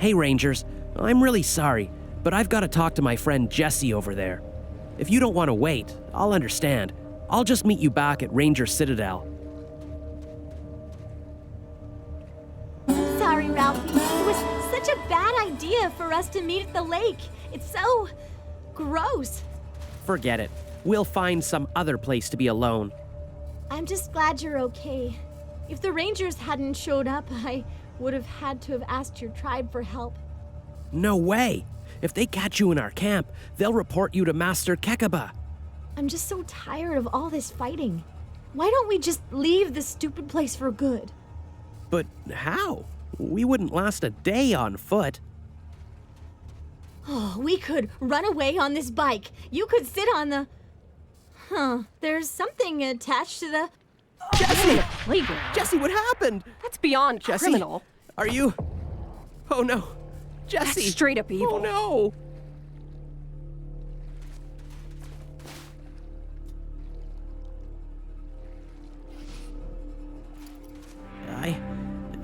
Hey Rangers, I'm really sorry, but I've got to talk to my friend Jesse over there. If you don't want to wait, I'll understand. I'll just meet you back at Ranger Citadel. I'm sorry, Ralphie. It was such a bad idea for us to meet at the lake. It's so gross. Forget it. We'll find some other place to be alone. I'm just glad you're okay. If the Rangers hadn't showed up, I would have had to have asked your tribe for help. No way! If they catch you in our camp, they'll report you to Master Kekaba. I'm just so tired of all this fighting. Why don't we just leave this stupid place for good? But how? We wouldn't last a day on foot. Oh, we could run away on this bike. You could sit on the... There's something attached to the... Jesse! Playground. Jesse, what happened? That's beyond Jesse, criminal. Are you... Oh no. Jesse! That's straight up evil. Oh no!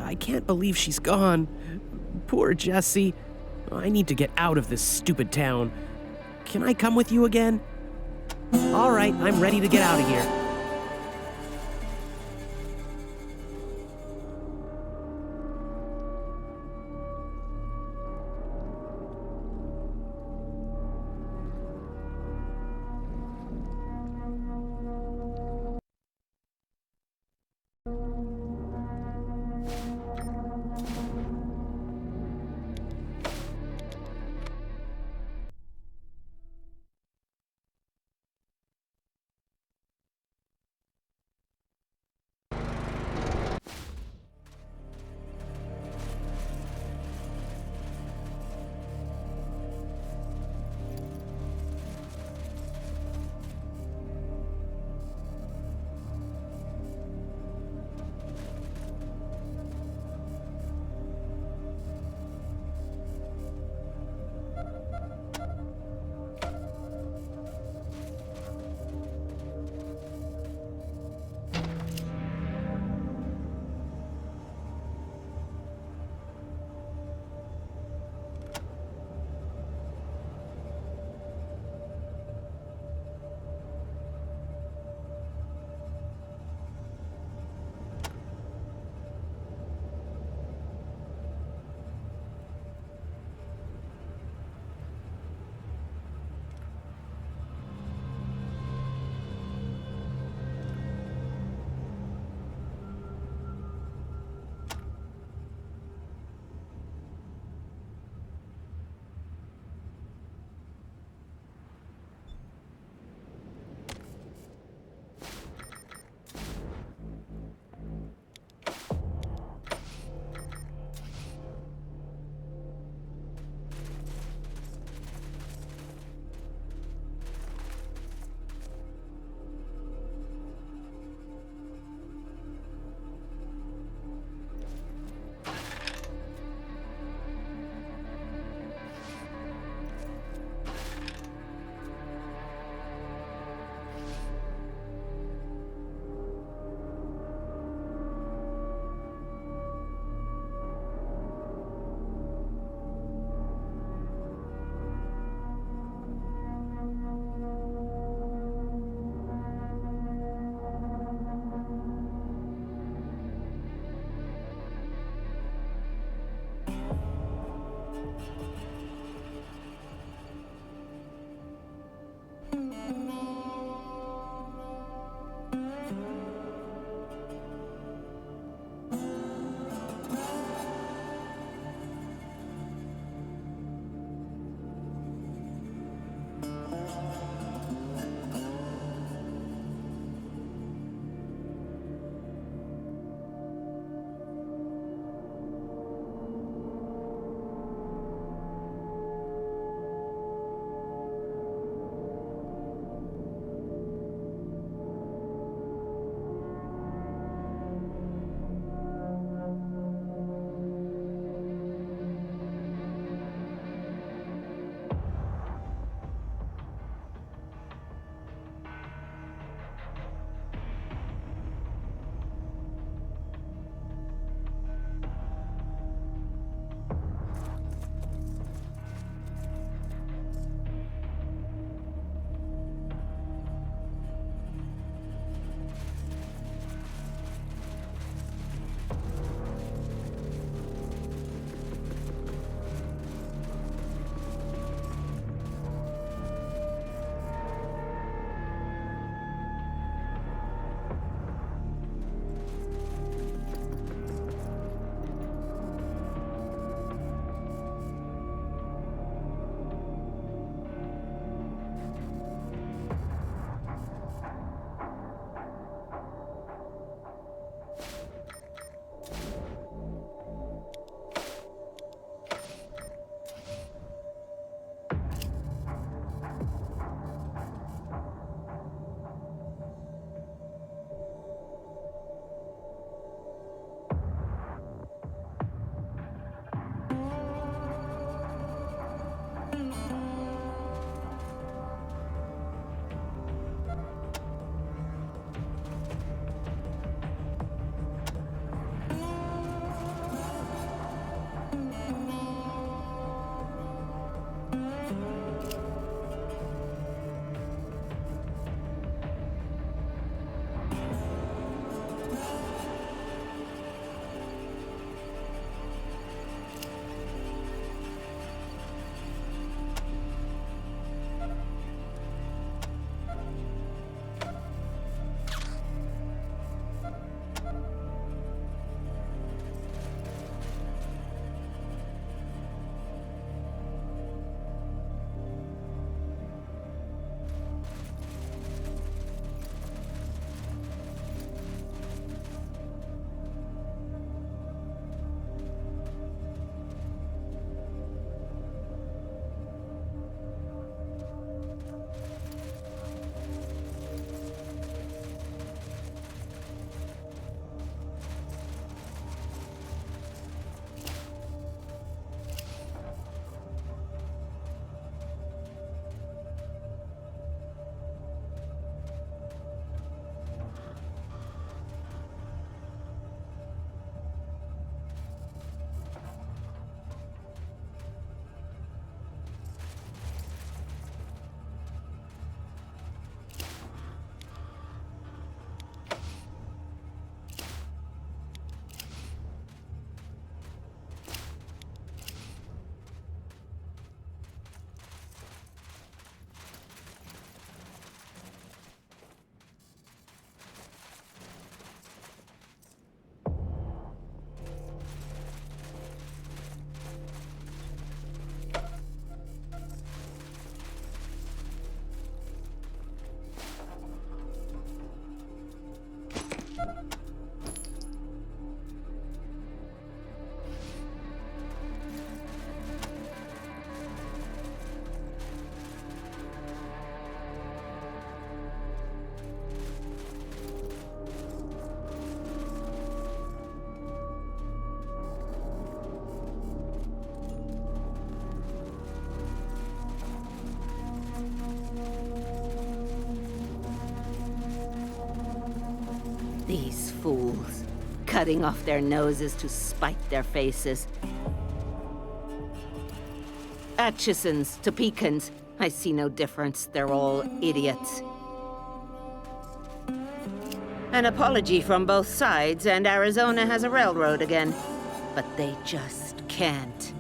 I can't believe she's gone. Poor Jesse. I need to get out of this stupid town. Can I come with you again? All right, I'm ready to get out of here. These fools, cutting off their noses to spite their faces. Atchisons to pecans, I see no difference. They're all idiots. An apology from both sides, and Arizona has a railroad again. But they just can't.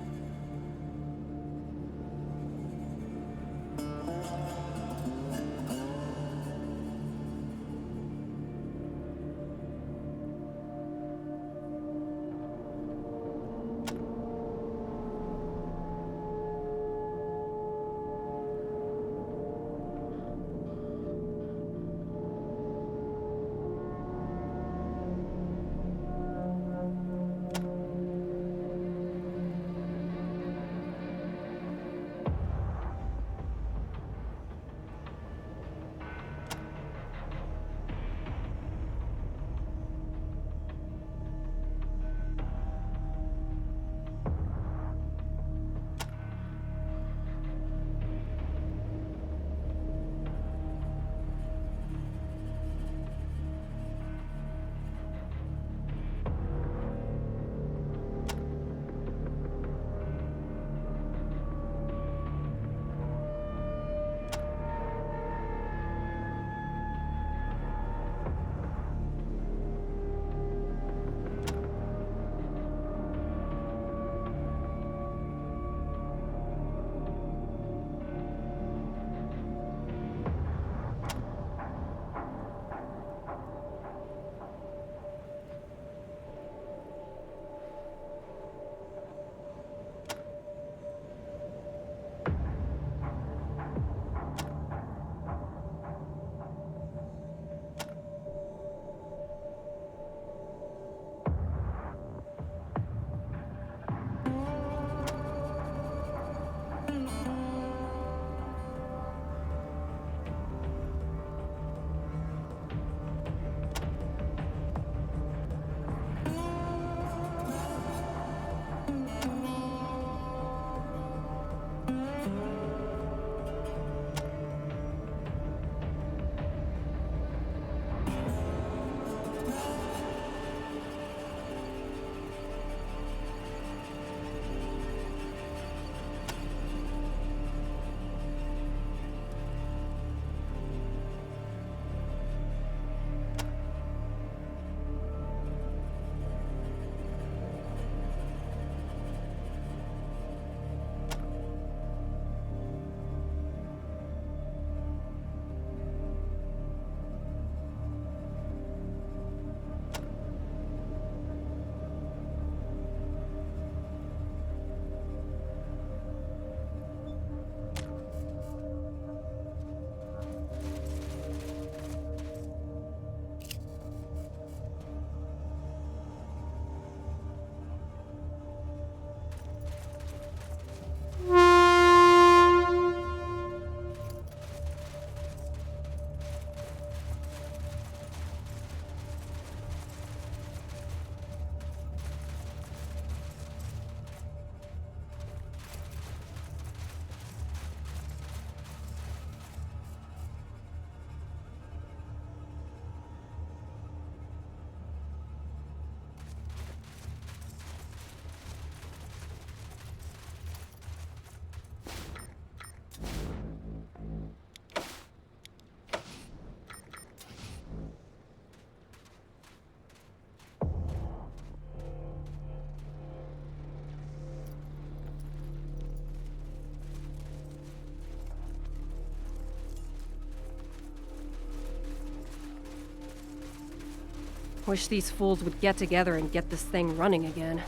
Wish these fools would get together and get this thing running again.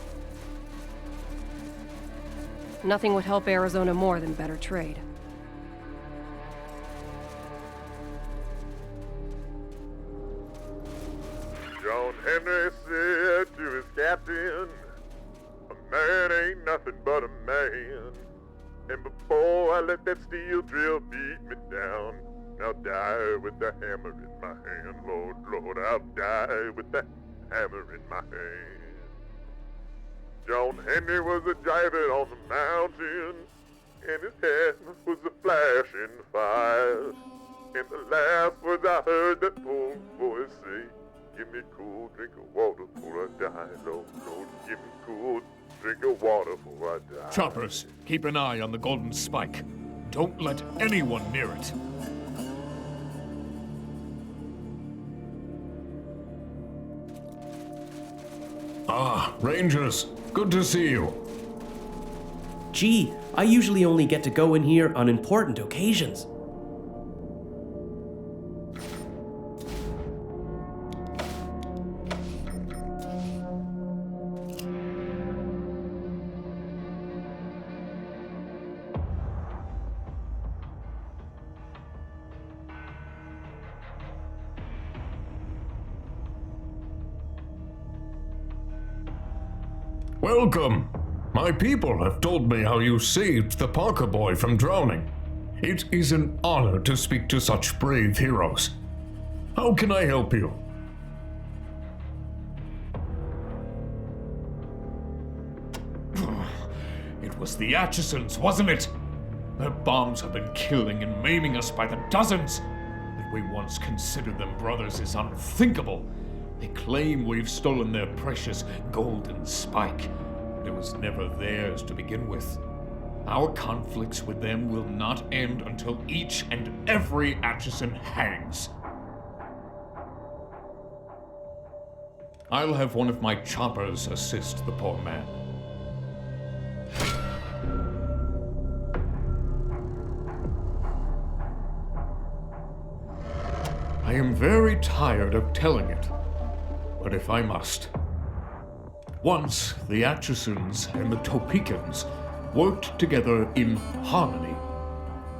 Nothing would help Arizona more than better trade. John Henry said to his captain, "A man ain't nothing but a man. And before I let that steel drill beat me down, I'll die with the hammer in my hand. Lord, Lord, I'll die with the hammer in my hand." John Henry was a driving on the mountain, and his head was a flashing fire. And the last words I heard that poor voice say, give me cool drink of water before I die. Lord, Lord, give me cool drink of water before I die. Choppers, keep an eye on the golden spike. Don't let anyone near it. Ah, Rangers, good to see you. Gee, I usually only get to go in here on important occasions. Welcome. My people have told me how you saved the Parker boy from drowning. It is an honor to speak to such brave heroes. How can I help you? It was the Atchisons, wasn't it? Their bombs have been killing and maiming us by the dozens. That we once considered them brothers is unthinkable. They claim we've stolen their precious golden spike. It was never theirs to begin with. Our conflicts with them will not end until each and every Atchison hangs. I'll have one of my choppers assist the poor man. I am very tired of telling it, but if I must. Once, the Atchisons and the Topekans worked together in harmony.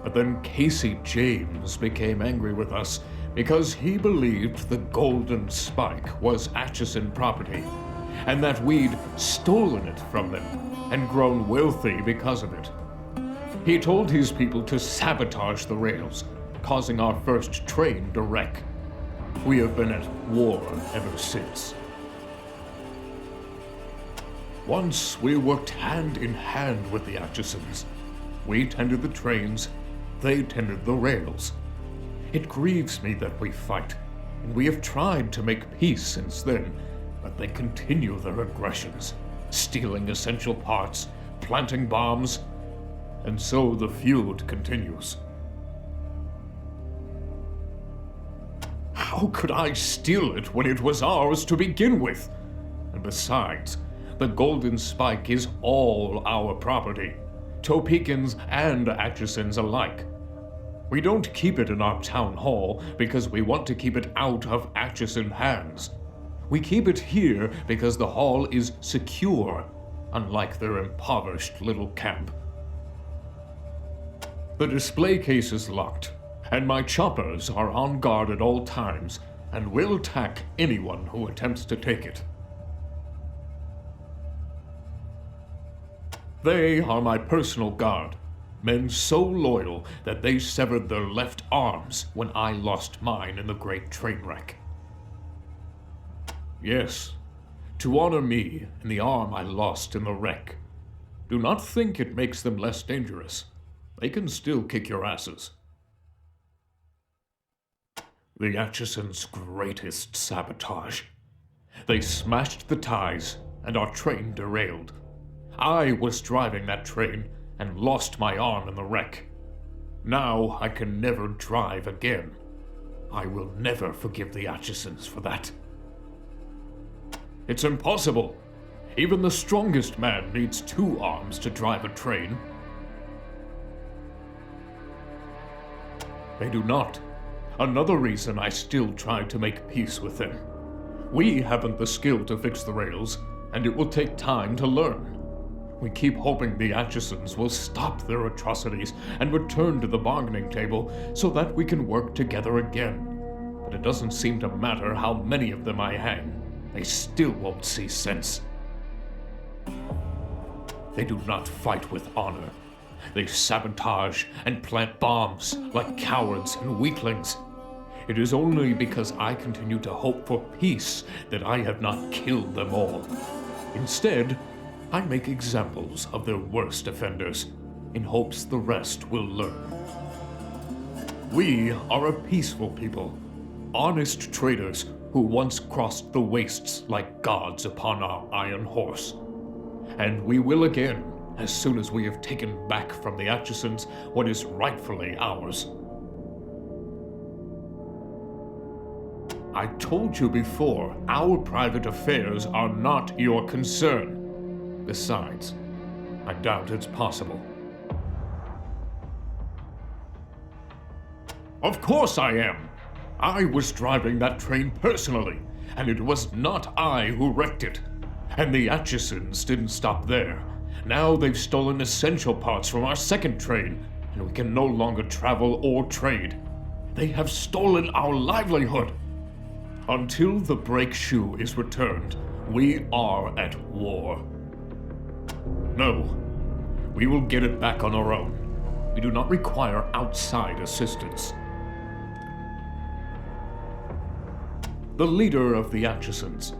But then Casey James became angry with us because he believed the golden spike was Atchison property, and that we'd stolen it from them and grown wealthy because of it. He told his people to sabotage the rails, causing our first train to wreck. We have been at war ever since. Once we worked hand in hand with the Atchisons. We tended the trains, they tended the rails. It grieves me that we fight, and we have tried to make peace since then, but they continue their aggressions, stealing essential parts, planting bombs, and so the feud continues. How could I steal it when it was ours to begin with? And besides, the golden spike is all our property, Topekans and Atchisons alike. We don't keep it in our town hall because we want to keep it out of Atchison hands. We keep it here because the hall is secure, unlike their impoverished little camp. The display case is locked, and my choppers are on guard at all times and will attack anyone who attempts to take it. They are my personal guard, men so loyal that they severed their left arms when I lost mine in the great train wreck. Yes, to honor me and the arm I lost in the wreck. Do not think it makes them less dangerous. They can still kick your asses. The Atchisons' greatest sabotage. They smashed the ties and our train derailed. I was driving that train and lost my arm in the wreck. Now I can never drive again. I will never forgive the Atchisons for that. It's impossible. Even the strongest man needs 2 arms to drive a train. They do not. Another reason I still try to make peace with them. We haven't the skill to fix the rails, and it will take time to learn. We keep hoping the Atchisons will stop their atrocities and return to the bargaining table so that we can work together again. But it doesn't seem to matter how many of them I hang. They still won't see sense. They do not fight with honor. They sabotage and plant bombs like cowards and weaklings. It is only because I continue to hope for peace that I have not killed them all. Instead, I make examples of their worst offenders, in hopes the rest will learn. We are a peaceful people, honest traders who once crossed the wastes like gods upon our iron horse. And we will again, as soon as we have taken back from the Atchisons what is rightfully ours. I told you before, our private affairs are not your concern. Besides, I doubt it's possible. Of course I am! I was driving that train personally, and it was not I who wrecked it. And the Atchisons didn't stop there. Now they've stolen essential parts from our second train, and we can no longer travel or trade. They have stolen our livelihood. Until the brake shoe is returned, we are at war. No, we will get it back on our own. We do not require outside assistance. The leader of the Atchisons.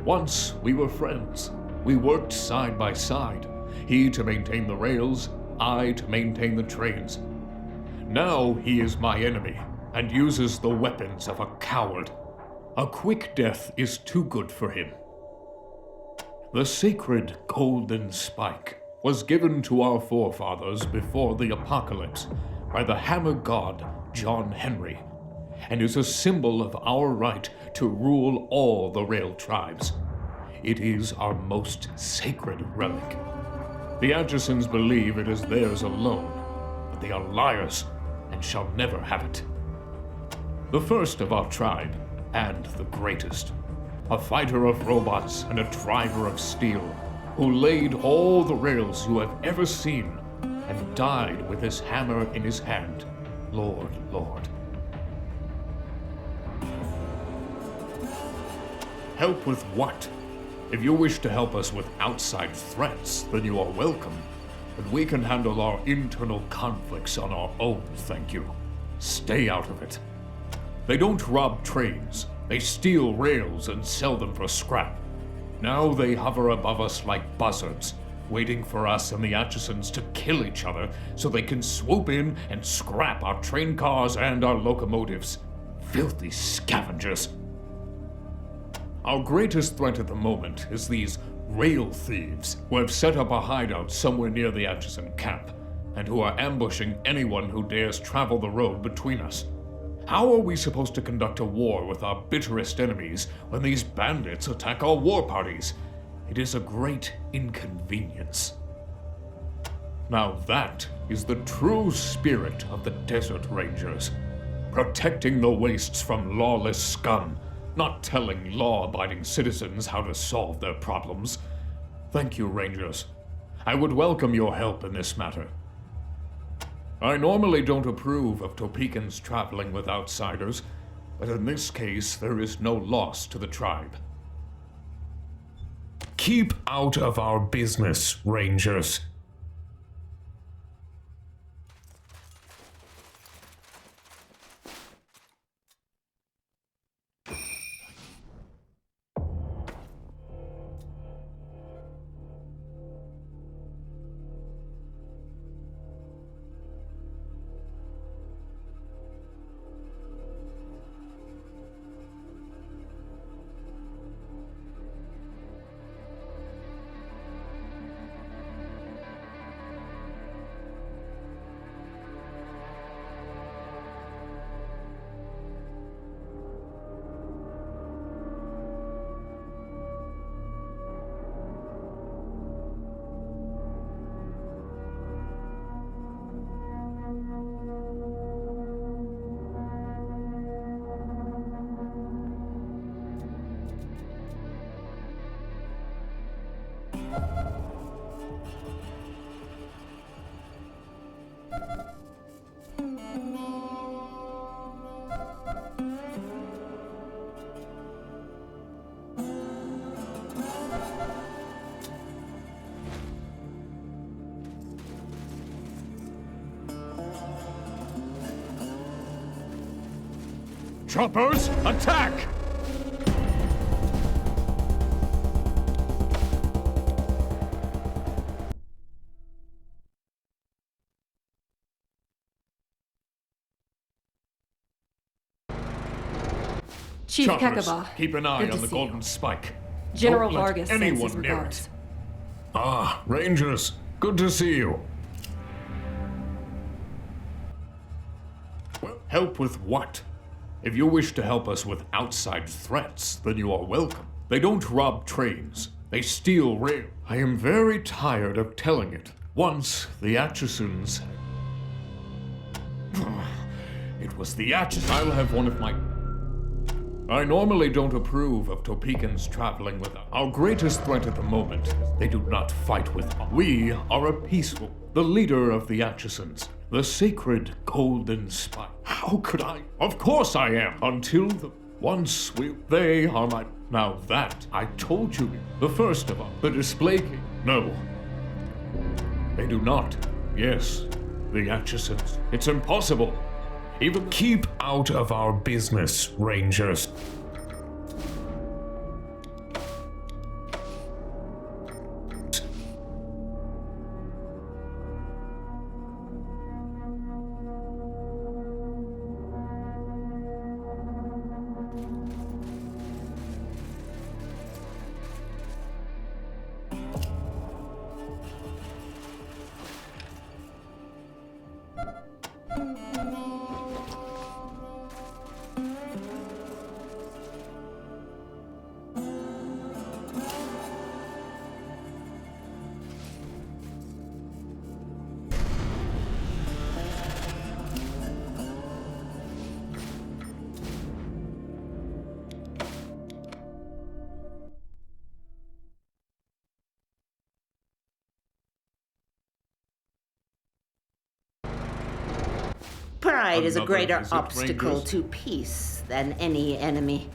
Once we were friends. We worked side by side. He to maintain the rails, I to maintain the trains. Now he is my enemy, and uses the weapons of a coward. A quick death is too good for him. The sacred golden spike was given to our forefathers before the apocalypse by the hammer god John Henry, and is a symbol of our right to rule all the rail tribes. It is our most sacred relic. The Atchisons believe it is theirs alone, but they are liars and shall never have it. The first of our tribe, and the greatest, a fighter of robots and a driver of steel, who laid all the rails you have ever seen, and died with his hammer in his hand. Lord. Help with what? If you wish to help us with outside threats, then you are welcome. But we can handle our internal conflicts on our own, thank you. Stay out of it. They don't rob trains. They steal rails and sell them for scrap. Now they hover above us like buzzards, waiting for us and the Atchisons to kill each other so they can swoop in and scrap our train cars and our locomotives. Filthy scavengers. Our greatest threat at the moment is these rail thieves who have set up a hideout somewhere near the Atchison camp, and who are ambushing anyone who dares travel the road between us. How are we supposed to conduct a war with our bitterest enemies when these bandits attack our war parties? It is a great inconvenience. Now that is the true spirit of the Desert Rangers. Protecting the wastes from lawless scum, not telling law-abiding citizens how to solve their problems. Thank you, Rangers. I would welcome your help in this matter. I normally don't approve of Topekans traveling with outsiders, but in this case, there is no loss to the tribe. Keep out of our business, Rangers. Choppers, attack! Chief Charteris, Kekaba. keep an eye Good on to the see you. golden spike. General Don't let Vargas sends anyone his near regards. it. Ah, Rangers, good to see you. Well, help with what? If you wish to help us with outside threats, then you are welcome. They don't rob trains. They steal rail. I am very tired of telling it. Once, the Atchisons... It was the Atchisons. I'll have one of my... I normally don't approve of Topekans traveling with us. Our greatest threat at the moment, they do not fight with us. We are a peaceful, the leader of the Atchisons, the sacred golden spike. How could I? Of course I am, until the... Once they are my... Now that, I told you, the first of them, the display case. No. They do not. Yes, the Atchisons. It's impossible. Even keep out of our business, Rangers. Pride is a Another greater visit, obstacle Rangers. to peace than any enemy.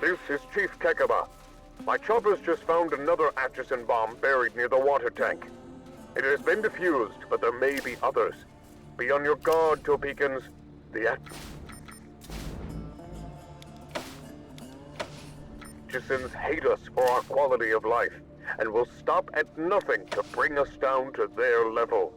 This is Chief Kekaba. My choppers just found another Atchison bomb buried near the water tank. It has been defused, but there may be others. Be on your guard, Topekans. The Atchisons hate us for our quality of life, and will stop at nothing to bring us down to their level.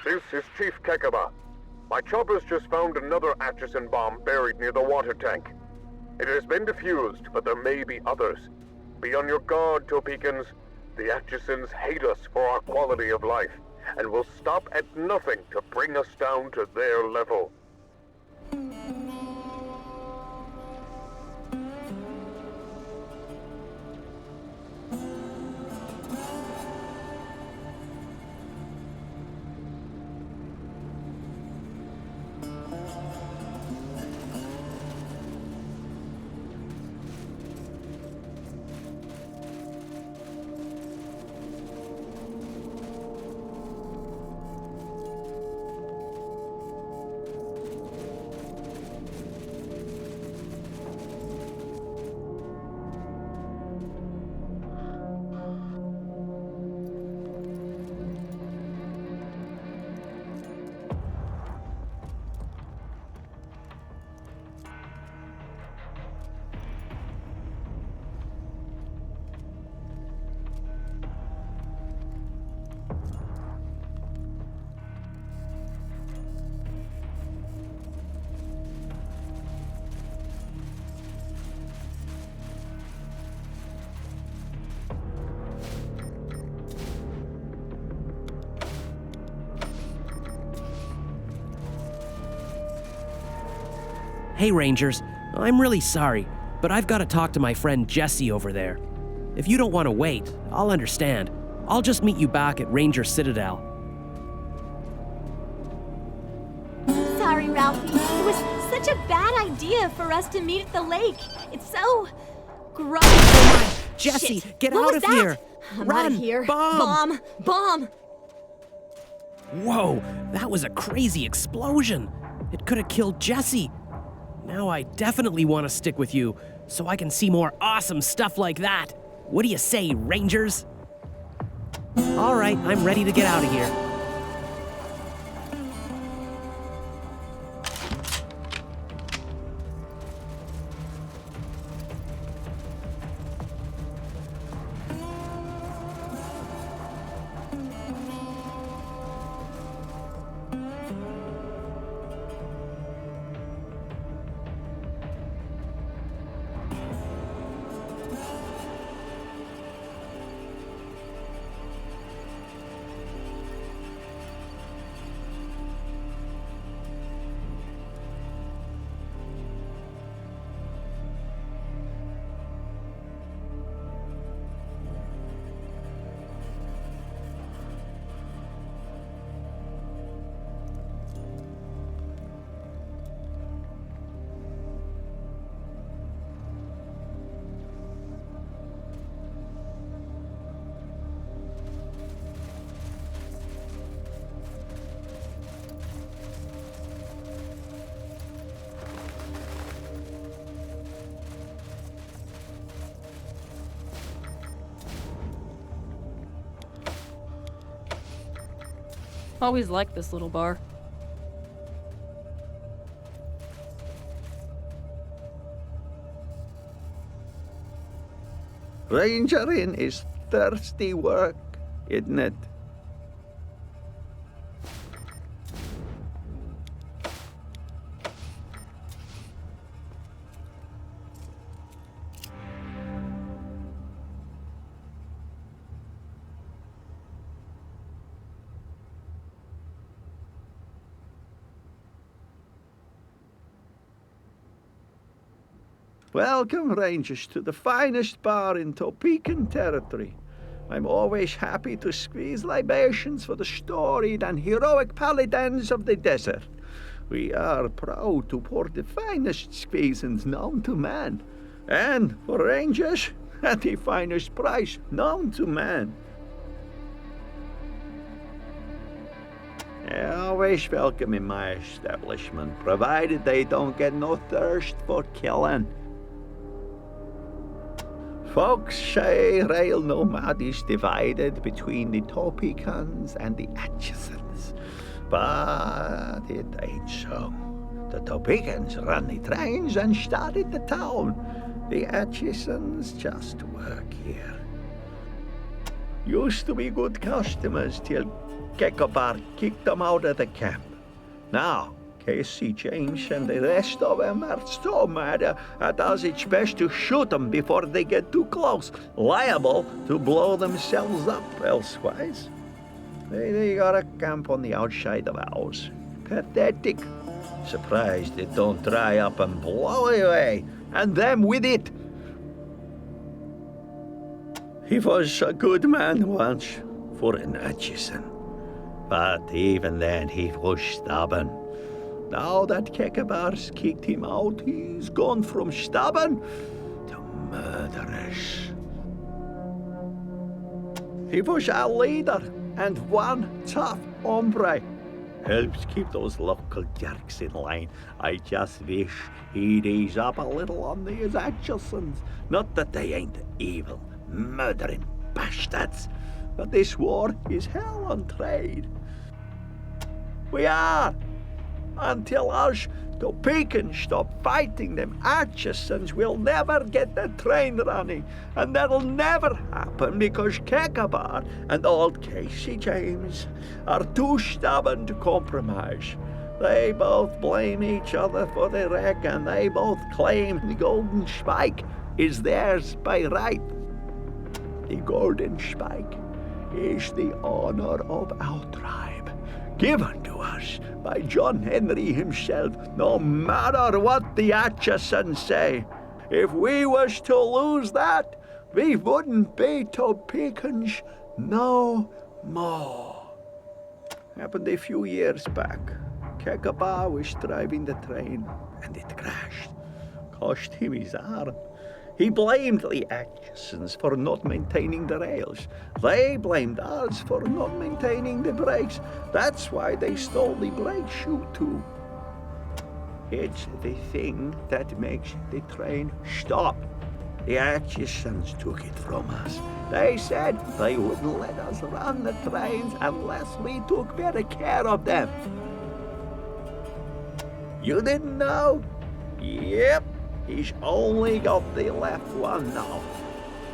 This is Chief Kekaba. My choppers just found another Atchison bomb buried near the water tank. It has been defused, but there may be others. Be on your guard, Topekans. The Atchisons hate us for our quality of life, and will stop at nothing to bring us down to their level. Hey, Rangers. I'm really sorry, but I've got to talk to my friend Jesse over there. If you don't want to wait, I'll understand. I'll just meet you back at Ranger Citadel. Sorry, Ralphie. It was such a bad idea for us to meet at the lake. It's so gross. Oh my! Jesse, Shit. get What out was of that? here! I'm Run! out of here. Bomb! Bomb! Whoa, that was a crazy explosion. It could have killed Jesse. Now I definitely want to stick with you, so I can see more awesome stuff like that. What do you say, Rangers? All right, I'm ready to get out of here. Always liked this little bar. Rangering is thirsty work, isn't it? Welcome, Rangers, to the finest bar in Topeka territory. I'm always happy to squeeze libations for the storied and heroic paladins of the desert. We are proud to pour the finest squeezings known to man, and for Rangers, at the finest price known to man. Always welcome in my establishment, provided they don't get no thirst for killing. Folks say rail nomad is divided between the Topekans and the Atchisons, but it ain't so. The Topekans run the trains and started the town. The Atchisons just work here. Used to be good customers till Kekobar kicked them out of the camp. Now, Casey James and the rest of them are so mad at us it's best to shoot them before they get too close, liable to blow themselves up elsewise. They got a camp on the outside of ours. Pathetic. Surprised it don't dry up and blow away, and them with it. He was a good man once for an Atchison, but even then he was stubborn. Now that Kekabar's kicked him out, he's gone from stubborn to murderous. He was our leader and one tough hombre. Helps keep those local jerks in line. I just wish he'd ease up a little on these Atchisons. Not that they ain't evil, murdering bastards, but this war is hell on trade. We are. Until us Topekans stop fighting them Atchisons, we'll never get the train running. And that'll never happen because Kekabar and old Casey James are too stubborn to compromise. They both blame each other for the wreck, and they both claim the golden spike is theirs by right. The golden spike is the honor of our tribe. given to us by John Henry himself, no matter what the Atchisons say. If we was to lose that, we wouldn't be Topekans no more. Happened a few years back. Kekaba was driving the train and it crashed. Cost him his arm. He blamed the Atchisons for not maintaining the rails. They blamed us for not maintaining the brakes. That's why they stole the brake shoe too. It's the thing that makes the train stop. The Atchisons took it from us. They said they wouldn't let us run the trains unless we took better care of them. You didn't know? Yep. He's only got the left one now.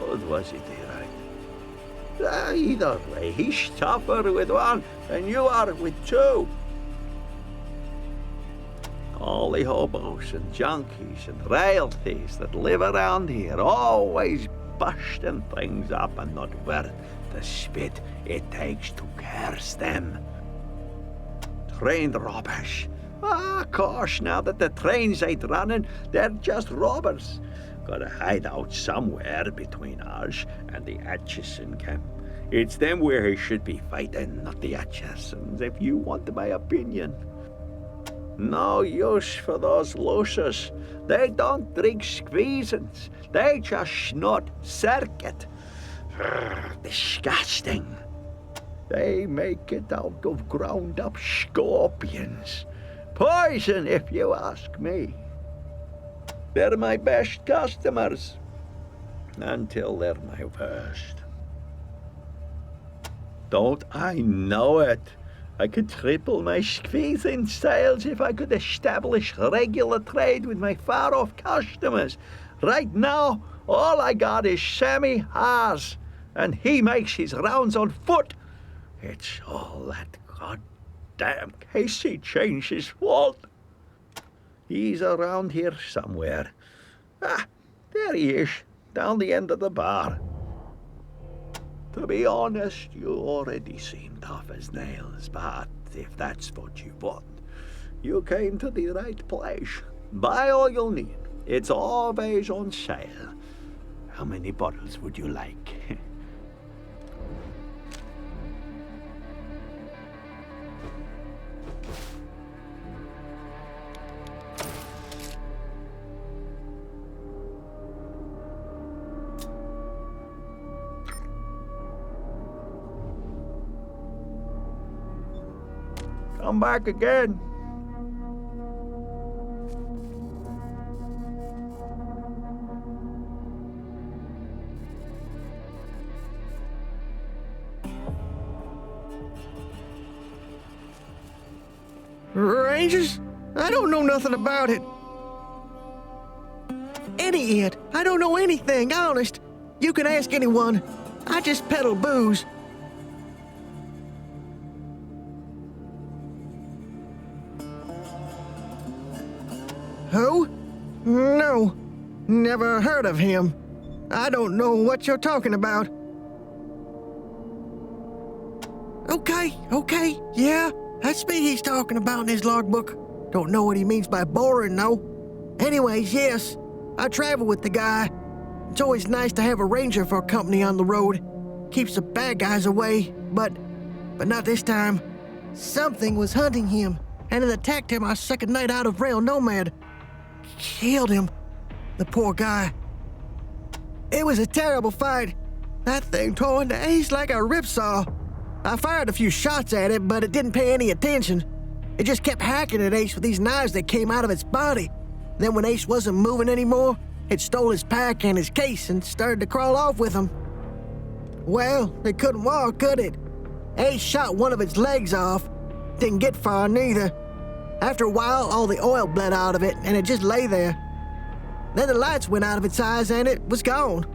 Or was it the right? Either way, he's tougher with one than you are with two. All the hobos and junkies and rail thieves that live around here always busting things up and not worth the spit it takes to curse them. Train robbers. Gosh, now that the trains ain't running, they're just robbers. Gotta hide out somewhere between us and the Atchison camp. It's them where he should be fighting, not the Atchisons, if you want my opinion. No use for those losers. They don't drink squeezins. They just snort circuit. Disgusting. They make it out of ground-up scorpions. Poison, if you ask me. They're my best customers, until they're my worst. Don't I know it? I could triple my squeezing sales if I could establish regular trade with my far-off customers. Right now, all I got is Sammy Haas, and he makes his rounds on foot. It's all that goddamn Casey Change's fault. He's around here somewhere. There he is, down the end of the bar. To be honest, you already seem tough as nails, but if that's what you want, you came to the right place. Buy all you'll need. It's always on sale. How many bottles would you like? Come back again. Rangers? I don't know nothing about it. Idiot. I don't know anything, honest. You can ask anyone. I just peddle booze. Who? No. Never heard of him. I don't know what you're talking about. Okay. Yeah, that's me he's talking about in his logbook. Don't know what he means by boring, though. Anyways, yes, I travel with the guy. It's always nice to have a ranger for company on the road. Keeps the bad guys away, but not this time. Something was hunting him, and it attacked him our second night out of Rail Nomad. Killed him, the poor guy. It was a terrible fight. That thing tore into Ace like a ripsaw. I fired a few shots at it, but it didn't pay any attention. It just kept hacking at Ace with these knives that came out of its body. Then when Ace wasn't moving anymore, it stole his pack and his case and started to crawl off with him. Well, it couldn't walk, could it? Ace shot one of its legs off. Didn't get far neither. After a while, all the oil bled out of it, and it just lay there. Then the lights went out of its eyes, and it was gone.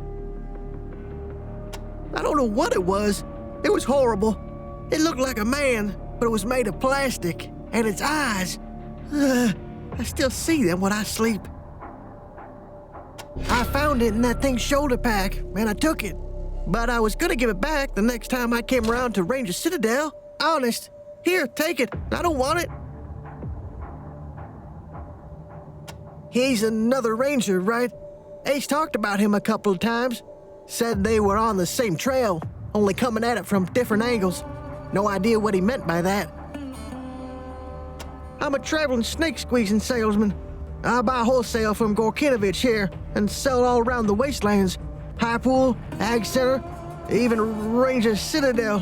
I don't know what it was. It was horrible. It looked like a man, but it was made of plastic, and its eyes, I still see them when I sleep. I found it in that thing's shoulder pack, and I took it. But I was gonna give it back the next time I came around to Ranger Citadel. Honest, Here, take it. I don't want it. He's another ranger, right? Ace talked about him a couple of times. Said they were on the same trail, only coming at it from different angles. No idea what he meant by that. I'm a traveling snake-squeezing salesman. I buy wholesale from Gorkinovich here and sell it all around the Wastelands. High Pool, Ag Center, even Ranger Citadel.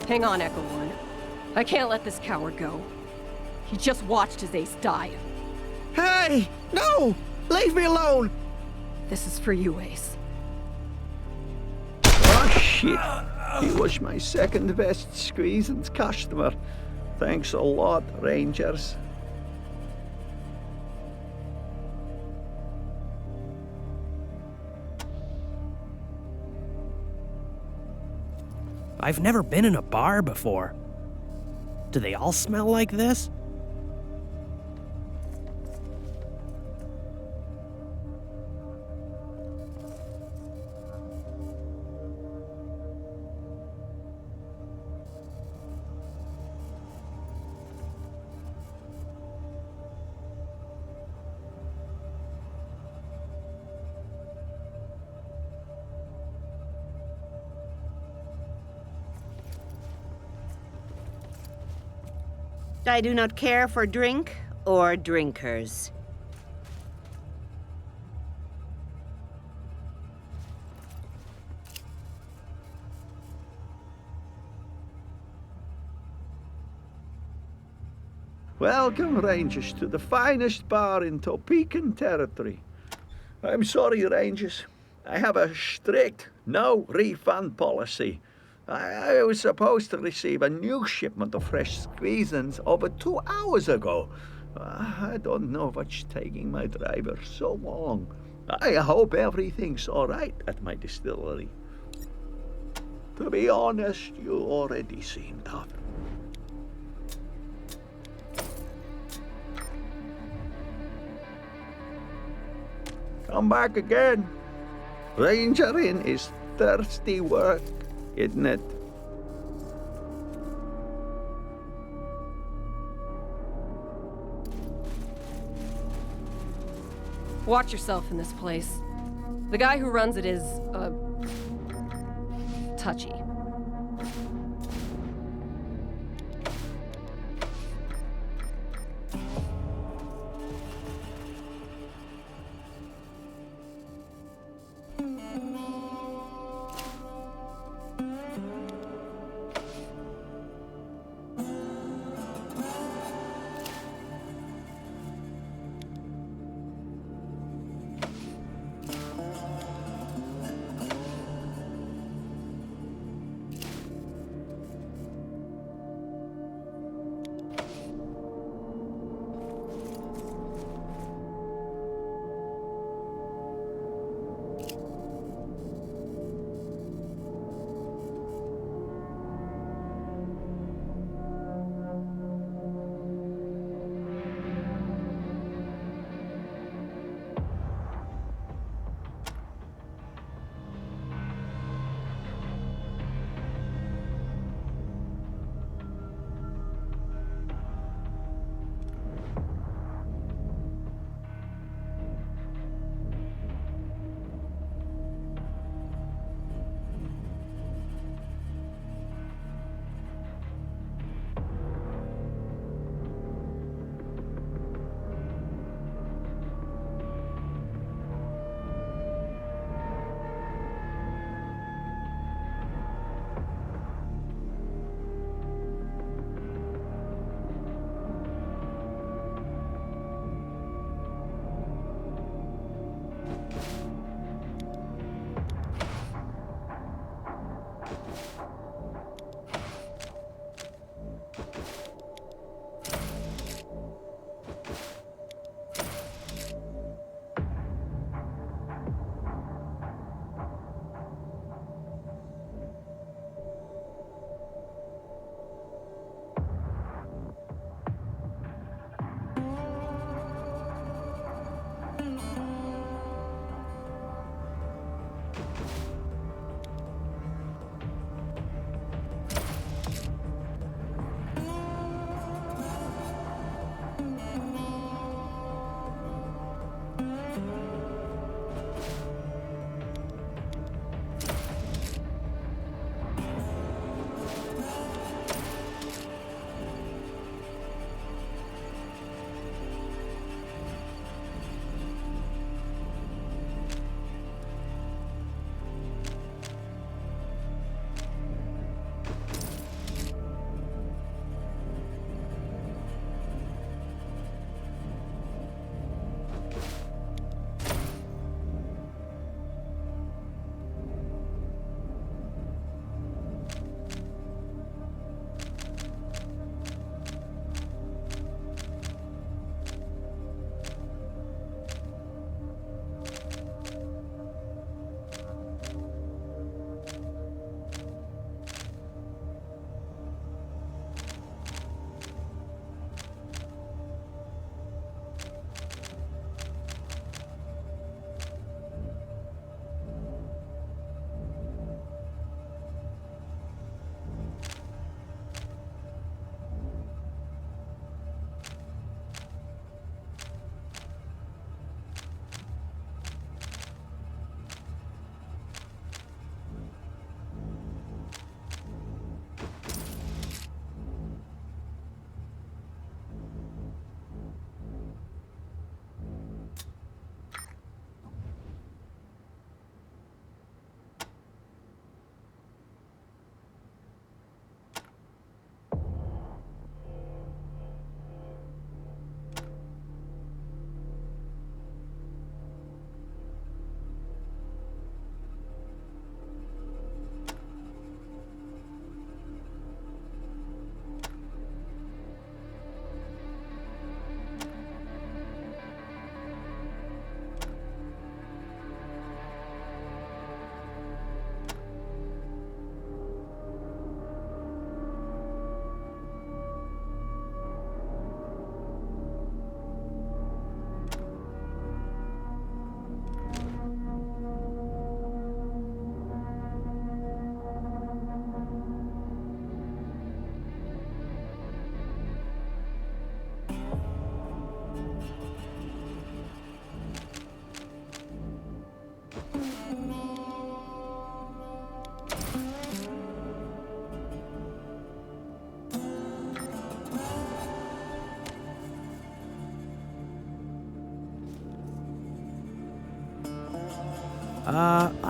Hang on, Echo One. I can't let this coward go. He just watched his ace die. Hey! No! Leave me alone! This is for you, Ace. Oh, shit. He was my second best squeezing customer. Thanks a lot, Rangers. I've never been in a bar before. Do they all smell like this? I do not care for drink or drinkers. Welcome, Rangers, to the finest bar in Topeka territory. I'm sorry, Rangers. I have a strict no refund policy. I was supposed to receive a new shipment of fresh squeezins over 2 hours ago. I don't know what's taking my driver so long. I hope everything's all right at my distillery. To be honest, you already seem tough. Come back again. Rangerin is thirsty work, isn't it? Watch yourself in this place. The guy who runs it is, touchy.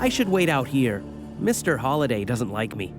I should wait out here. Mr. Holiday doesn't like me.